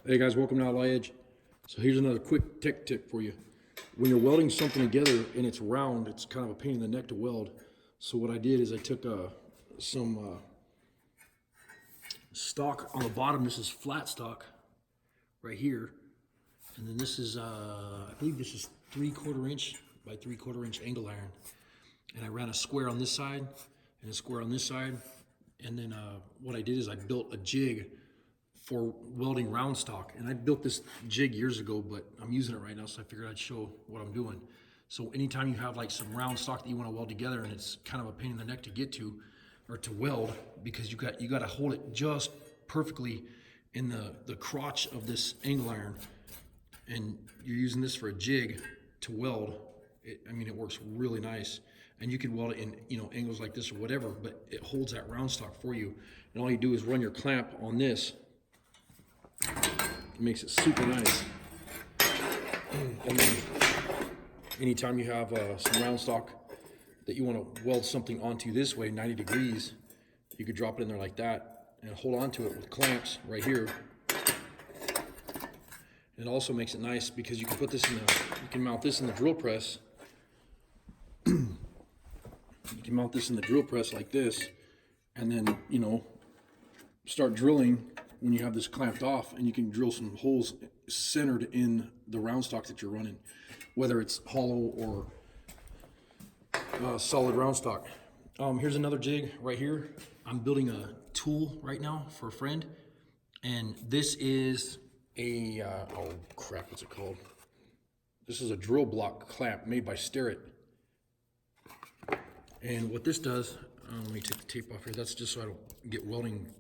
Hey guys, welcome to Outlaw Edge. So here's another quick tech tip for you. When you're welding something together and it's round, it's kind of a pain in the neck to weld. So what I did is I took some stock on the bottom. This is flat stock right here. And then this is, I believe this is 3/4 inch by 3/4 inch angle iron. And I ran a square on this side and a square on this side. And then what I did is I built a jig for welding round stock. And I built this jig years ago, but I'm using it right now, so I figured I'd show what I'm doing. So anytime you have like some round stock that you want to weld together and it's kind of a pain in the neck to get to or to weld, because you got to hold it just perfectly in the crotch of this angle iron, and you're using this for a jig to weld. I mean, it works really nice. And you can weld it in, angles like this or whatever, but it holds that round stock for you. And all you do is run your clamp on this. It makes it super nice. And then anytime you have some round stock that you want to weld something onto this way, 90 degrees, you could drop it in there like that and hold on to it with clamps right here. And it also makes it nice because you can put this in you can mount this in the drill press. You can mount this in the drill press like this, and then, start drilling when you have this clamped off, and you can drill some holes centered in the round stock that you're running, whether it's hollow or solid round stock. Here's another jig right here. I'm building a tool right now for a friend, and this is a, oh crap, what's it called? This is a drill block clamp made by Starrett. And what this does, let me take the tape off here. That's just so I don't get welding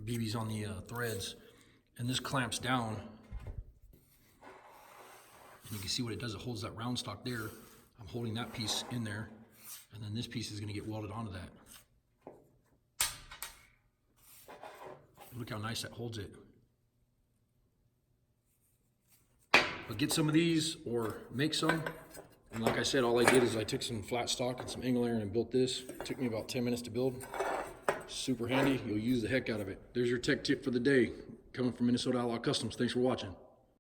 BBs on the threads. And this clamps down. And you can see what it does. It holds that round stock there. I'm holding that piece in there. And then this piece is going to get welded onto that. Look how nice that holds it. But get some of these or make some. And like I said, all I did is I took some flat stock and some angle iron and built this. It took me about 10 minutes to build. Super handy. You'll use the heck out of it. There's your tech tip for the day, coming from Minnesota Outlaw Customs. Thanks for watching.